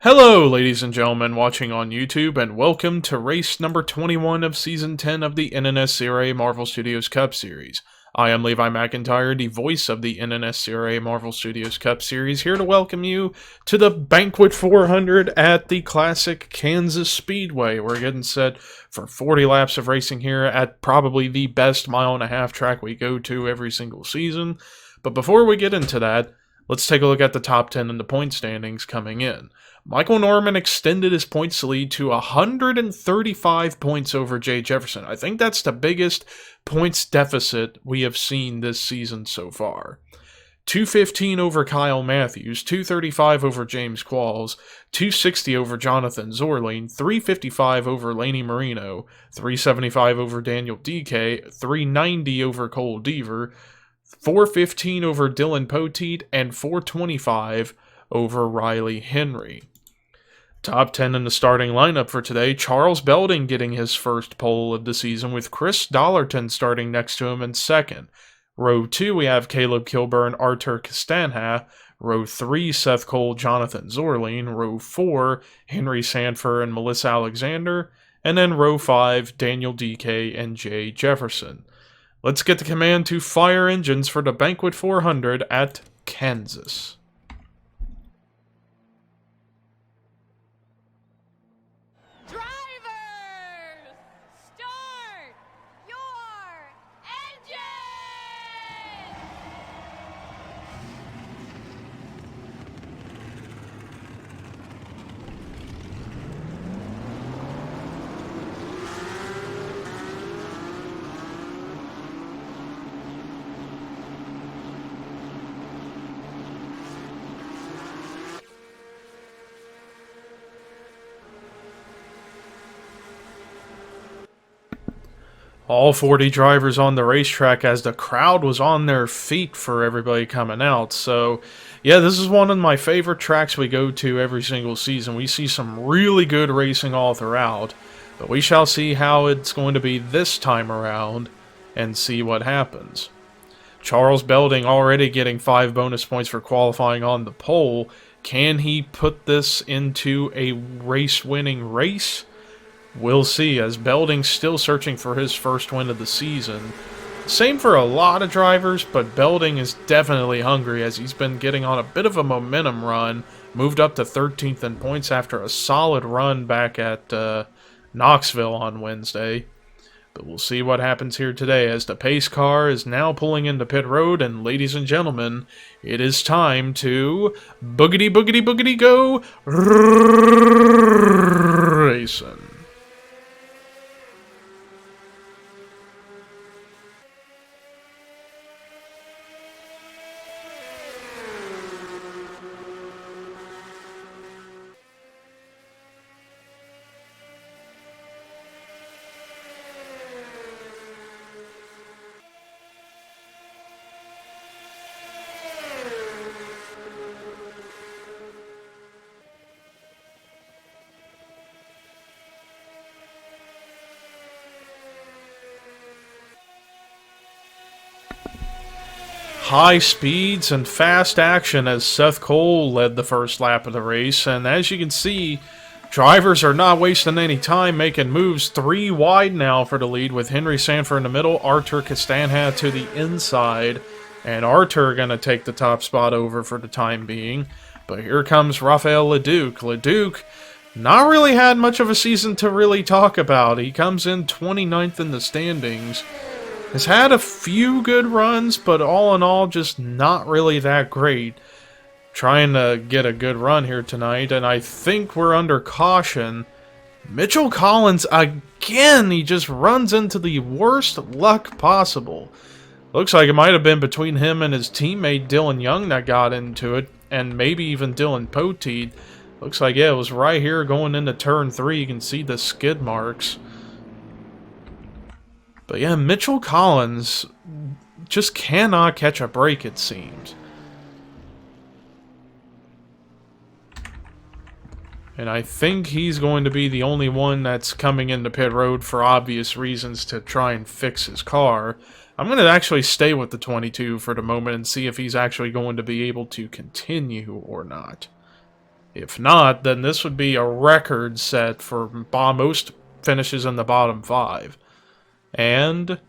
Hello, ladies and gentlemen watching on YouTube, and welcome to race number 21 of Season 10 of the NNSCRA Marvel Studios Cup Series. I am Levi McIntyre, the voice of the NNSCRA Marvel Studios Cup Series, here to welcome you to the Banquet 400 at the classic Kansas Speedway. We're getting set for 40 laps of racing here at probably the best mile-and-a-half track we go to every single season. But before we get into that, let's take a look at the top 10 in the point standings coming in. Michael Norman extended his points lead to 135 points over Jay Jefferson. I think that's the biggest points deficit we have seen this season so far. 215 over Kyle Matthews, 235 over James Qualls, 260 over Jonathan Zorling, 355 over Laney Marino, 375 over Daniel DK, 390 over Cole Deaver, 415 over Dylan Poteet, and 425 over Riley Henry. Top 10 in the starting lineup for today, Charles Belding getting his first pole of the season with Chris Dollarton starting next to him in second. Row 2, we have Caleb Kilburn, Artur Castanha. Row 3, Seth Cole, Jonathan Zorling. Row 4, Henry Sanford and Melissa Alexander. And then row 5, Daniel DK and Jay Jefferson. Let's get the command to fire engines for the Banquet 400 at Kansas. All 40 drivers on the racetrack as the crowd was on their feet for everybody coming out. So, yeah, this is one of my favorite tracks we go to every single season. We see some really good racing all throughout, but we shall see how it's going to be this time around and see what happens. Charles Belding already getting 5 bonus points for qualifying on the pole. Can he put this into a race-winning race? We'll see, as Belding's still searching for his first win of the season. Same for a lot of drivers, but Belding is definitely hungry as he's been getting on a bit of a momentum run. Moved up to 13th in points after a solid run back at Knoxville on Wednesday. But we'll see what happens here today as the pace car is now pulling into pit road. And ladies and gentlemen, it is time to boogity boogity boogity go racing. High speeds and fast action as Seth Cole led the first lap of the race, and as you can see, drivers are not wasting any time making moves. 3 wide now for the lead with Henry Sanford in the middle, Artur Castanha to the inside, and Artur going to take the top spot over for the time being. But here comes Rafael Leduc. Leduc not really had much of a season to really talk about. He comes in 29th in the standings. Has had a few good runs, but all in all, just not really that great. Trying to get a good run here tonight, and I think we're under caution. Mitchell Collins, again, he just runs into the worst luck possible. Looks like it might have been between him and his teammate Dylan Young that got into it, and maybe even Dylan Poteet. Looks like, yeah, it was right here going into turn 3. You can see the skid marks. But yeah, Mitchell Collins just cannot catch a break, it seems. And I think he's going to be the only one that's coming into pit road for obvious reasons to try and fix his car. I'm going to actually stay with the 22 for the moment and see if he's actually going to be able to continue or not. If not, then this would be a record set for most finishes in the bottom 5. And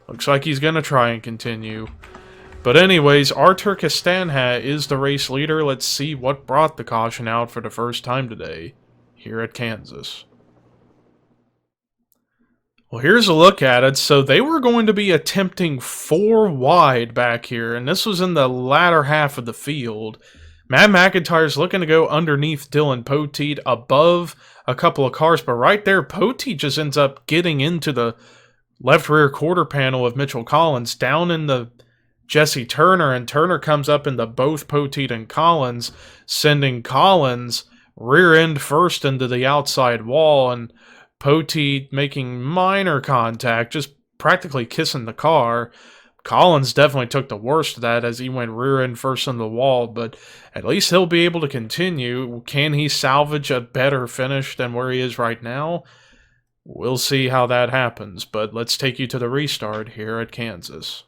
looks like he's going to try and continue. But anyways, Artur Kastanha is the race leader. Let's see what brought the caution out for the first time today here at Kansas. Well, here's a look at it. So they were going to be attempting 4 wide back here, and this was in the latter half of the field. Matt McIntyre's looking to go underneath Dylan Poteet, above a couple of cars, but right there, Poteet just ends up getting into the left rear quarter panel of Mitchell Collins, down in the Jesse Turner, and Turner comes up into both Poteet and Collins, sending Collins rear end first into the outside wall, and Poteet making minor contact, just practically kissing the car. Collins definitely took the worst of that as he went rear end first on the wall, but at least he'll be able to continue. Can he salvage a better finish than where he is right now? We'll see how that happens, but let's take you to the restart here at Kansas.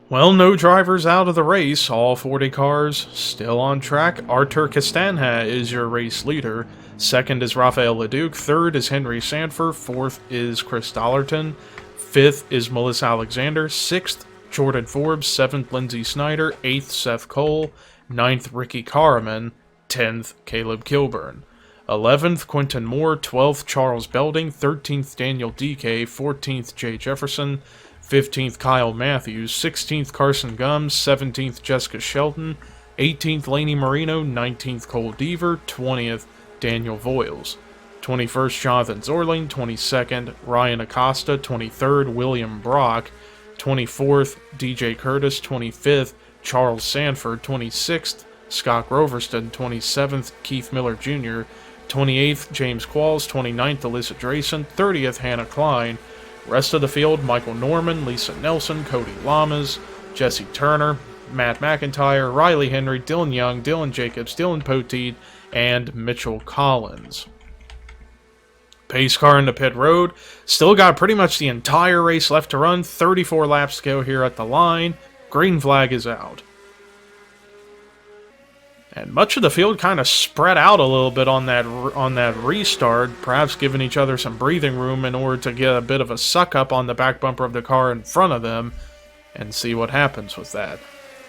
Well, no drivers out of the race, all 40 cars still on track. Artur Kastanha is your race leader. Second is Rafael Leduc. Third is Henry Sanford. Fourth is Chris Dollarton. Fifth is Melissa Alexander. Sixth, Jordan Forbes. Seventh, Lindsey Snyder. Eighth, Seth Cole. Ninth, Ricky Carman. 10th, Caleb Kilburn. 11th, Quentin Moore. 12th, Charles Belding. 13th, Daniel DK. 14th, Jay Jefferson. 15th, Kyle Matthews. 16th, Carson Gumbs. 17th, Jessica Shelton. 18th, Laney Marino. 19th, Cole Deaver. 20th, Daniel Voiles. 21st, Jonathan Zorling. 22nd, Ryan Acosta. 23rd, William Brock. 24th, DJ Curtis. 25th, Charles Sanford. 26th, Scott Groverston. 27th, Keith Miller Jr. 28th, James Qualls. 29th, Alyssa Drayson. 30th, Hannah Klein. Rest of the field, Michael Norman, Lisa Nelson, Cody Lamas, Jesse Turner, Matt McIntyre, Riley Henry, Dylan Young, Dylan Jacobs, Dylan Poteet, and Mitchell Collins. Pace car into pit road. Still got pretty much the entire race left to run. 34 laps to go here at the line. Green flag is out. And much of the field kind of spread out a little bit on that restart, perhaps giving each other some breathing room in order to get a bit of a suck up on the back bumper of the car in front of them and see what happens with that.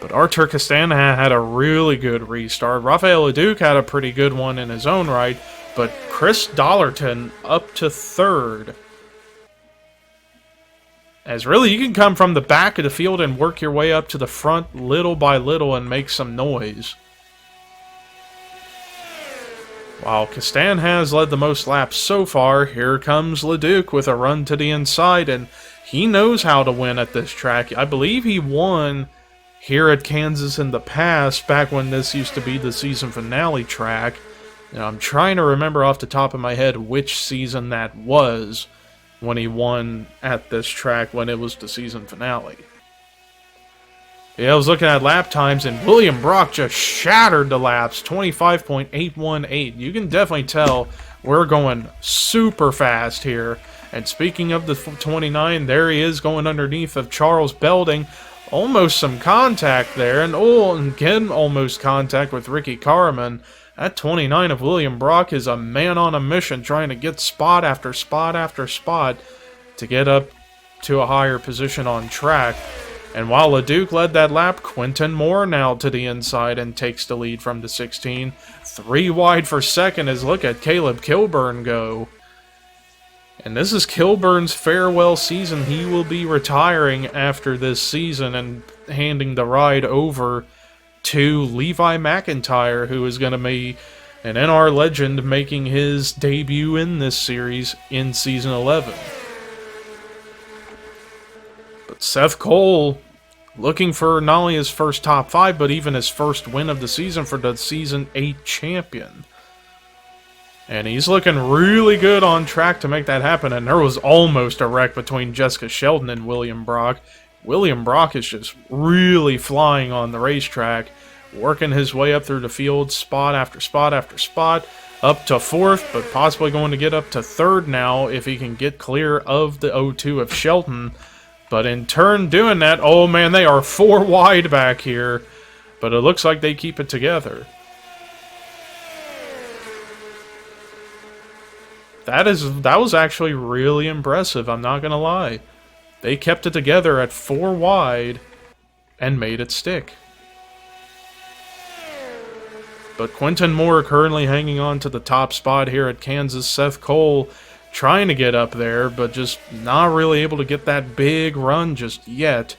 But Artur Kastanha had a really good restart. Rafael Leduc had a pretty good one in his own right, but Chris Dollarton up to third. As really, you can come from the back of the field and work your way up to the front little by little and make some noise. While Castan has led the most laps so far, here comes Leduc with a run to the inside, and he knows how to win at this track. I believe he won here at Kansas in the past, back when this used to be the season finale track. Now, I'm trying to remember off the top of my head which season that was when he won at this track when it was the season finale. Yeah, I was looking at lap times, and William Brock just shattered the laps, 25.818. You can definitely tell we're going super fast here. And speaking of the 29, there he is going underneath of Charles Belding. Almost some contact there, and again almost contact with Ricky Carman. That 29 of William Brock is a man on a mission, trying to get spot after spot after spot to get up to a higher position on track. And while Leduc led that lap, Quentin Moore now to the inside and takes the lead from the 16. 3 wide for second as look at Caleb Kilburn go. And this is Kilburn's farewell season. He will be retiring after this season and handing the ride over to Levi McIntyre, who is going to be an NR legend making his debut in this series in Season 11. But Seth Cole looking for not only his first top 5, but even his first win of the season for the Season 8 champion. And he's looking really good on track to make that happen, and there was almost a wreck between Jessica Sheldon and William Brock. William Brock is just really flying on the racetrack, working his way up through the field, spot after spot after spot, up to 4th, but possibly going to get up to 3rd now if he can get clear of the 0-2 of Shelton. But in turn doing that, oh man, they are 4 wide back here. but it looks like they keep it together. That was actually really impressive, I'm not gonna lie. They kept it together at 4 wide and made it stick. But Quentin Moore currently hanging on to the top spot here at Kansas. Seth Cole trying to get up there, but just not really able to get that big run just yet.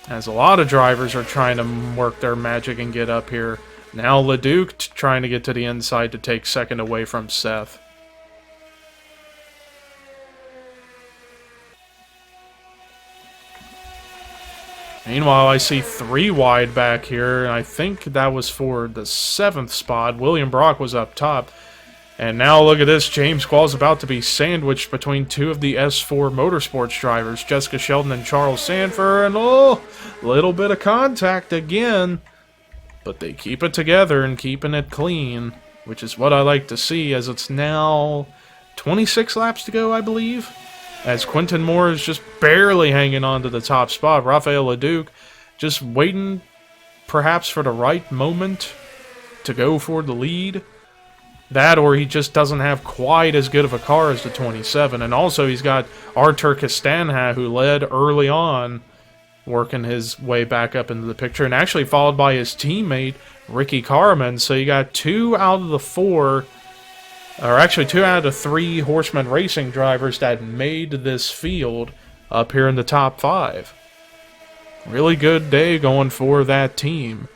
As a lot of drivers are trying to work their magic and get up here. Now Leduc trying to get to the inside to take second away from Seth. Meanwhile, I see 3 wide back here, and I think that was for the 7th spot. William Brock was up top. And now look at this, James Quall's about to be sandwiched between 2 of the S4 Motorsports drivers, Jessica Sheldon and Charles Sanford, and oh, little bit of contact again. But they keep it together and keeping it clean, which is what I like to see, as it's now 26 laps to go, I believe. As Quentin Moore is just barely hanging on to the top spot. Rafael Leduc just waiting perhaps for the right moment to go for the lead. That, or he just doesn't have quite as good of a car as the 27. And also he's got Artur Castanha, who led early on, working his way back up into the picture. And actually followed by his teammate, Ricky Carmen. So you got 2 out of the 4... or actually 2 out of 3 Horseman Racing drivers that made this field up here in the top 5. Really good day going for that team.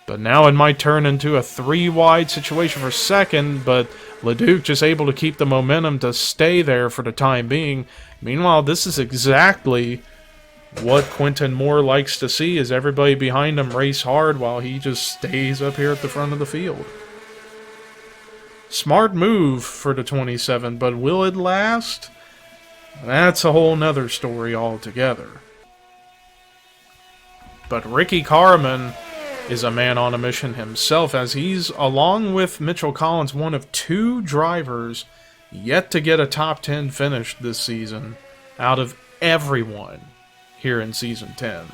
But now it might turn into a 3-wide situation for second, but Leduc just able to keep the momentum to stay there for the time being. Meanwhile, this is exactly what Quentin Moore likes to see, is everybody behind him race hard while he just stays up here at the front of the field. Smart move for the 27, but will it last? That's a whole nother story altogether. But Ricky Carmen is a man on a mission himself, as he's, along with Mitchell Collins, one of 2 drivers yet to get a top 10 finish this season out of everyone here in Season 10.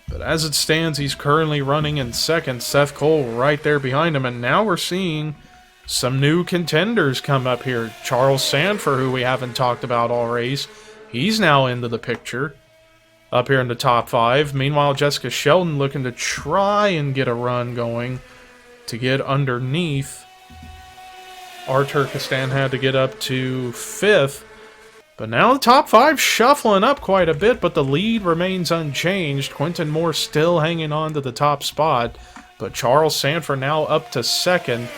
But as it stands, he's currently running in second. Seth Cole right there behind him. And now we're seeing some new contenders come up here. Charles Sanford, who we haven't talked about all race, he's now into the picture up here in the top 5. Meanwhile, Jessica Sheldon looking to try and get a run going to get underneath. Artur Castan had to get up to 5th. But now the top 5 shuffling up quite a bit, but the lead remains unchanged. Quentin Moore still hanging on to the top spot, but Charles Sanford now up to 2nd,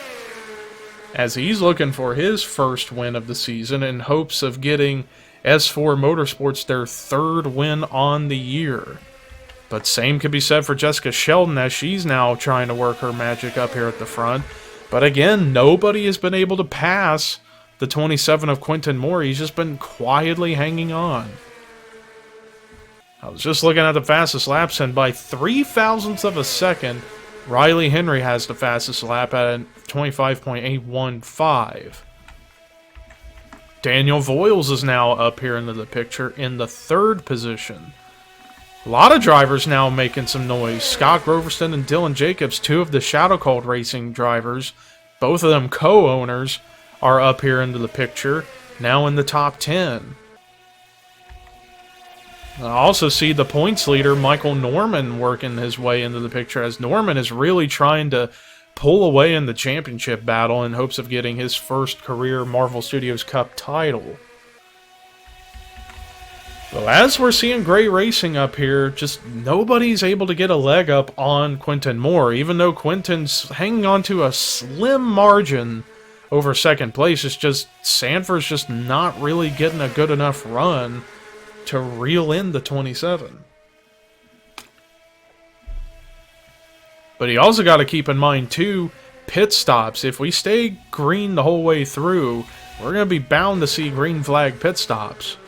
as he's looking for his first win of the season in hopes of getting S4 Motorsports their 3rd win on the year. But same could be said for Jessica Sheldon, as she's now trying to work her magic up here at the front. But again, nobody has been able to pass the 27 of Quentin Moore. He's just been quietly hanging on. I was just looking at the fastest laps, and by 0.03 of a second, Riley Henry has the fastest lap at 25.815. Daniel Voiles is now up here into the picture in the 3rd position. A lot of drivers now making some noise. Scott Groverston and Dylan Jacobs, 2 of the Shadow Cult Racing drivers, both of them co-owners, are up here into the picture, now in the top 10. I also see the points leader, Michael Norman, working his way into the picture, as Norman is really trying to pull away in the championship battle in hopes of getting his first career Marvel Studios Cup title. Well, as we're seeing great racing up here, just nobody's able to get a leg up on Quentin Moore, even though Quentin's hanging on to a slim margin over 2nd place. It's just Sanford's just not really getting a good enough run to reel in the 27. But he also got to keep in mind, too, pit stops. If we stay green the whole way through, we're going to be bound to see green flag pit stops.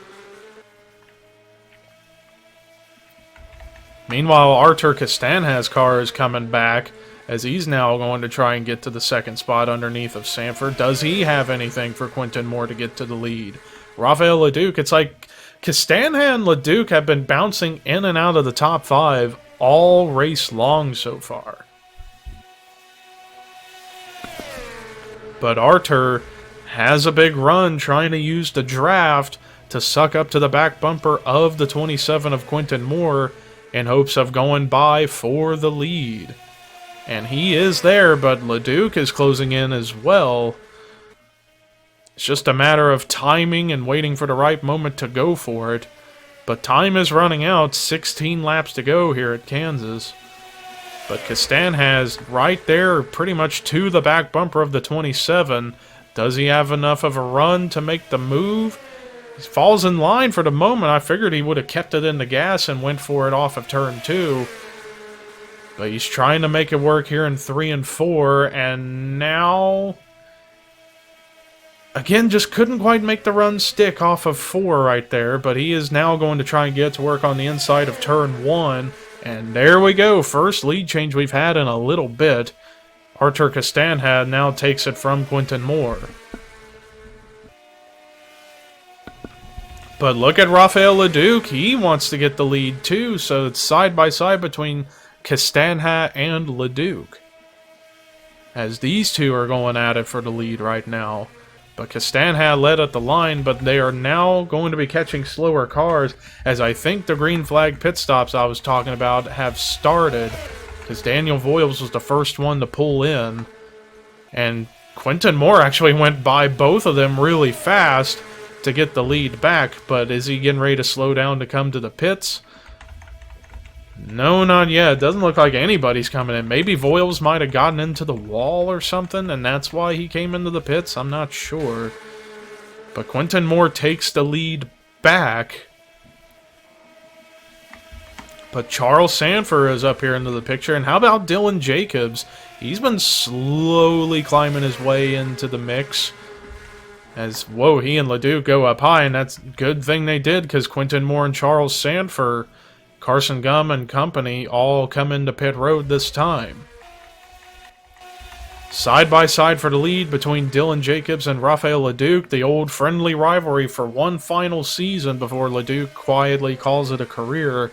Meanwhile, Artur Castanha's car is coming back, as he's now going to try and get to the 2nd spot underneath of Sanford. Does he have anything for Quentin Moore to get to the lead? Rafael Leduc, it's like Castanha and Leduc have been bouncing in and out of the top 5 all race long so far. But Artur has a big run trying to use the draft to suck up to the back bumper of the 27 of Quentin Moore in hopes of going by for the lead. And he is there, but Leduc is closing in as well. It's just a matter of timing and waiting for the right moment to go for it. But time is running out, 16 laps to go here at Kansas. But Castanha has right there, pretty much to the back bumper of the 27. Does he have enough of a run to make the move? He falls in line for the moment. I figured he would have kept it in the gas and went for it off of turn 2. But he's trying to make it work here in 3 and 4, and now... Again, just couldn't quite make the run stick off of 4 right there, but he is now going to try and get to work on the inside of turn 1. And there we go, first lead change we've had in a little bit. Artur Castanha now takes it from Quentin Moore. But look at Rafael Leduc, he wants to get the lead too, so it's side by side between Castanha and Leduc, as these two are going at it for the lead right now. But Castanha led at the line, but they are now going to be catching slower cars, as I think the green flag pit stops I was talking about have started, because Daniel Voiles was the first one to pull in, and Quentin Moore actually went by both of them really fast to get the lead back. But is he getting ready to slow down to come to the pits? No, not yet. It doesn't look like anybody's coming in. Maybe Voiles might have gotten into the wall or something, and that's why he came into the pits. I'm not sure. But Quentin Moore takes the lead back. But Charles Sanford is up here into the picture. And how about Dylan Jacobs? He's been slowly climbing his way into the mix. As, whoa, he and Leduc go up high, and that's a good thing they did, because Quentin Moore and Charles Sanford, Carson Gum and company all come into pit road this time. Side by side for the lead between Dylan Jacobs and Rafael Leduc, the old friendly rivalry for one final season before Leduc quietly calls it a career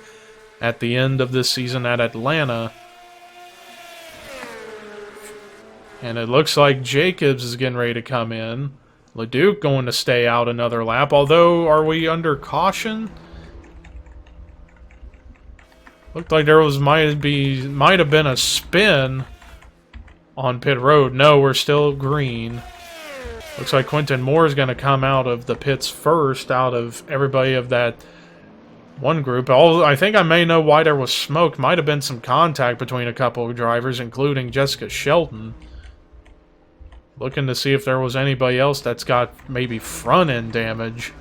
at the end of this season at Atlanta. And it looks like Jacobs is getting ready to come in. Leduc going to stay out another lap, although are we under caution? Looked like there was might have been a spin on pit road. No, we're still green. Looks like Quentin Moore is going to come out of the pits first out of everybody of that one group. I think I may know why there was smoke. Might have been some contact between a couple of drivers, including Jessica Shelton. Looking to see if there was anybody else that's got maybe front end damage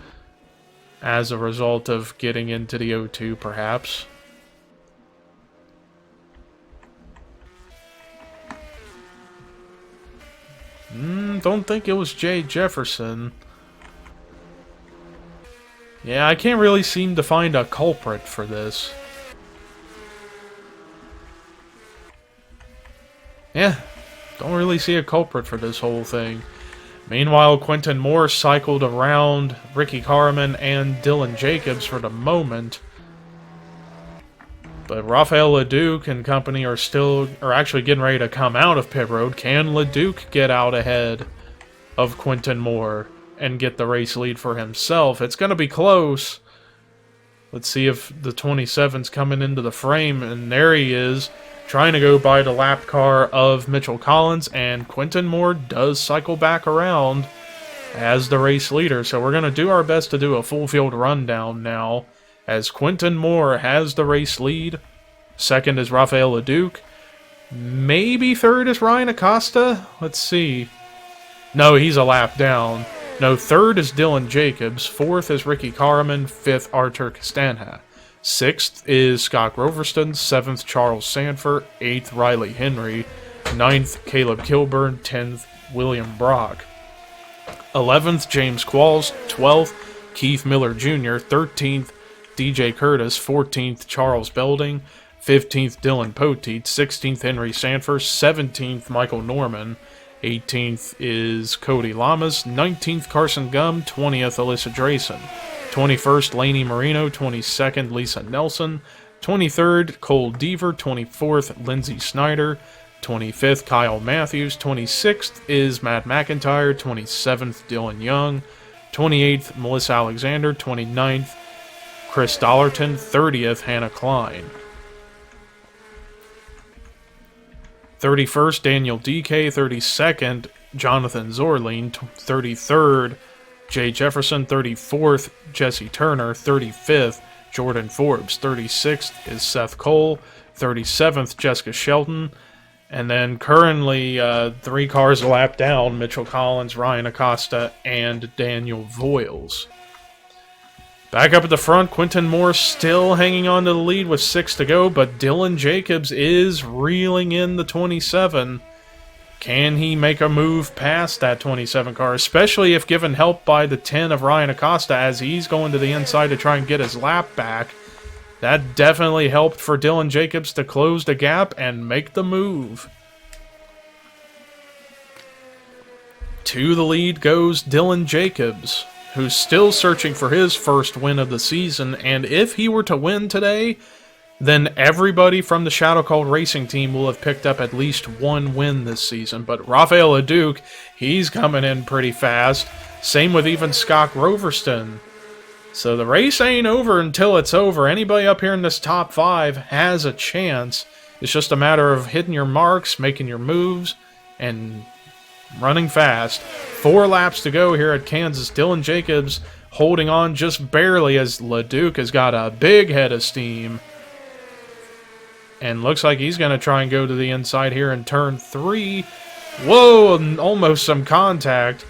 as a result of getting into the O2, perhaps. Don't think it was Jay Jefferson. Yeah, I can't really seem to find a culprit for this. Yeah, don't really see a culprit for this whole thing. Meanwhile, Quentin Moore cycled around Ricky Carmen and Dylan Jacobs for the moment. But Rafael Leduc and company are actually getting ready to come out of pit road. Can Leduc get out ahead of Quentin Moore and get the race lead for himself? It's going to be close. Let's see if the 27's coming into the frame, and there he is, trying to go by the lap car of Mitchell Collins, and Quentin Moore does cycle back around as the race leader. So we're going to do our best to do a full field rundown now, as Quentin Moore has the race lead. Second is Rafael Leduc. Maybe third is Ryan Acosta? Let's see. No, he's a lap down. No, third is Dylan Jacobs. Fourth is Ricky Carmen. Fifth, Artur Castanha. Sixth is Scott Groverston. Seventh, Charles Sanford. Eighth, Riley Henry. Ninth, Caleb Kilburn. 10th, William Brock. 11th, James Qualls. 12th, Keith Miller Jr. 13th, DJ Curtis. 14th, Charles Belding. 15th, Dylan Poteet. 16th, Henry Sanford. 17th, Michael Norman. 18th is Cody Lamas. 19th, Carson Gum. 20th, Alyssa Drayson. 21st, Laney Marino. 22nd, Lisa Nelson. 23rd, Cole Deaver. 24th, Lindsey Snyder. 25th, Kyle Matthews. 26th is Matt McIntyre. 27th, Dylan Young. 28th, Melissa Alexander. 29th, Chris Dollarton. 30th, Hannah Klein. 31st, Daniel DK. 32nd, Jonathan Zorline. 33rd, Jay Jefferson. 34th, Jesse Turner. 35th, Jordan Forbes. 36th is Seth Cole. 37th, Jessica Shelton. And then currently 3 cars a lap down, Mitchell Collins, Ryan Acosta, and Daniel Voiles. Back up at the front, Quentin Moore still hanging on to the lead with 6 to go, but Dylan Jacobs is reeling in the 27. Can he make a move past that 27 car, especially if given help by the 10 of Ryan Acosta as he's going to the inside to try and get his lap back? That definitely helped for Dylan Jacobs to close the gap and make the move. To the lead goes Dylan Jacobs, who's still searching for his first win of the season, and if he were to win today, then everybody from the Shadow Called Racing team will have picked up at least 1 win this season. But Rafael Leduc, he's coming in pretty fast. Same with even Scott Roverston. So the race ain't over until it's over. Anybody up here in this top 5 has a chance. It's just a matter of hitting your marks, making your moves, and running fast. 4 laps to go here at Kansas. Dylan Jacobs holding on just barely as Leduc has got a big head of steam. And looks like he's going to try and go to the inside here in turn 3. Whoa, almost some contact.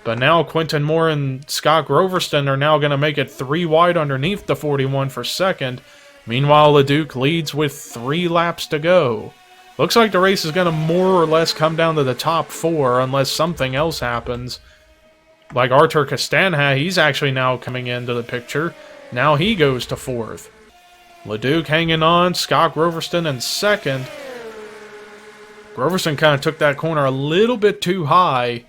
But now Quentin Moore and Scott Groverston are now going to make it 3 wide underneath the 41 for second. Meanwhile, Leduc leads with 3 laps to go. Looks like the race is going to more or less come down to the top 4 unless something else happens. Like Artur Castanha, he's actually now coming into the picture. Now he goes to 4th. Leduc hanging on, Scott Groverston in 2nd. Groverston kind of took that corner a little bit too high.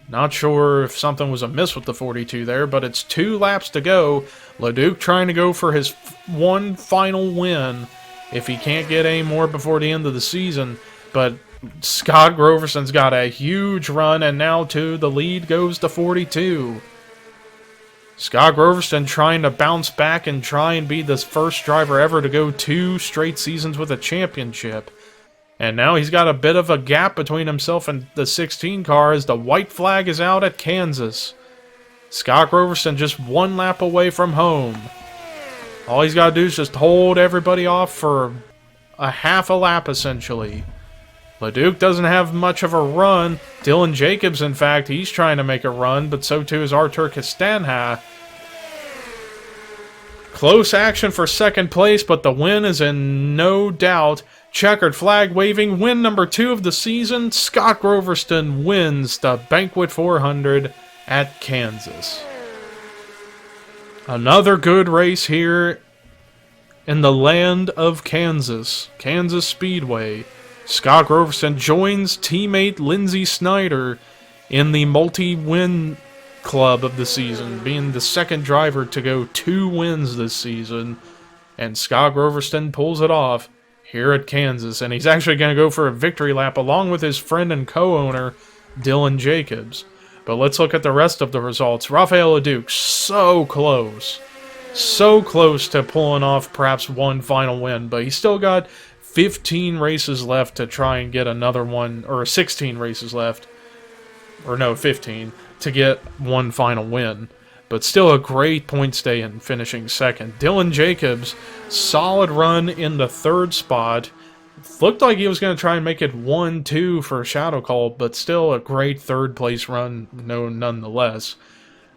Not sure if something was amiss with the 42 there, but it's 2 laps to go. Leduc trying to go for his 1 final win if he can't get any more before the end of the season. But Scott Groverston's got a huge run, and now to the lead goes to 42. Scott Groverston trying to bounce back and try and be the first driver ever to go 2 straight seasons with a championship. And now he's got a bit of a gap between himself and the 16 car as the white flag is out at Kansas. Scott Groverston just 1 lap away from home. All he's got to do is just hold everybody off for a half a lap, essentially. Leduc doesn't have much of a run. Dylan Jacobs, in fact, he's trying to make a run, but so too is Artur Castanha. Close action for second place, but the win is in no doubt. Checkered flag waving, win number 2 of the season. Scott Groverston wins the Banquet 400 at Kansas. Another good race here in the land of Kansas, Kansas Speedway. Scott Groverston joins teammate Lindsey Snyder in the multi-win club of the season, being the 2nd driver to go 2 wins this season. And Scott Groverston pulls it off here at Kansas, and he's actually going to go for a victory lap along with his friend and co-owner, Dylan Jacobs. But let's look at the rest of the results. Rafael Leduc, so close to pulling off perhaps 1 final win, but he's still got 15 races left to try and get another one, or 16 races left, or no, 15, to get 1 final win. But still a great points day in finishing 2nd. Dylan Jacobs, solid run in the 3rd spot. Looked like he was going to try and make it 1-2 for Shadow Call, but still a great 3rd place run nonetheless.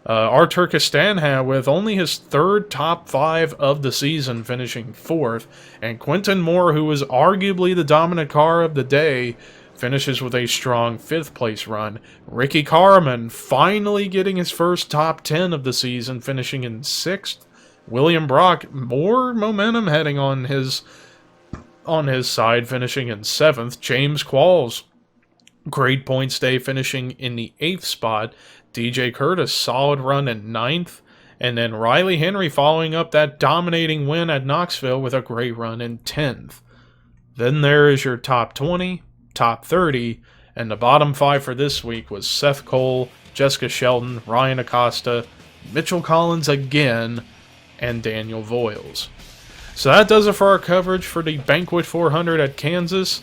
Artur Castanha with only his 3rd top 5 of the season, finishing 4th. And Quentin Moore, who was arguably the dominant car of the day, finishes with a strong 5th place run. Ricky Carman finally getting his first top 10 of the season, finishing in 6th. William Brock, more momentum heading on his side, finishing in 7th. James Qualls, great points day, finishing in the 8th spot. DJ Curtis, solid run in 9th. And then Riley Henry following up that dominating win at Knoxville with a great run in 10th. Then there is your top 20, top 30, and the bottom 5 for this week was Seth Cole, Jessica Shelton, Ryan Acosta, Mitchell Collins again, and Daniel Voiles. So that does it for our coverage for the Banquet 400 at Kansas.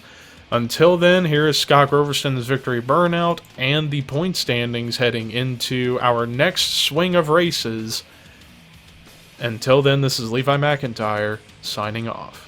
Until then, here is Scott Groverston's Victory Burnout and the point standings heading into our next swing of races. Until then, this is Levi McIntyre signing off.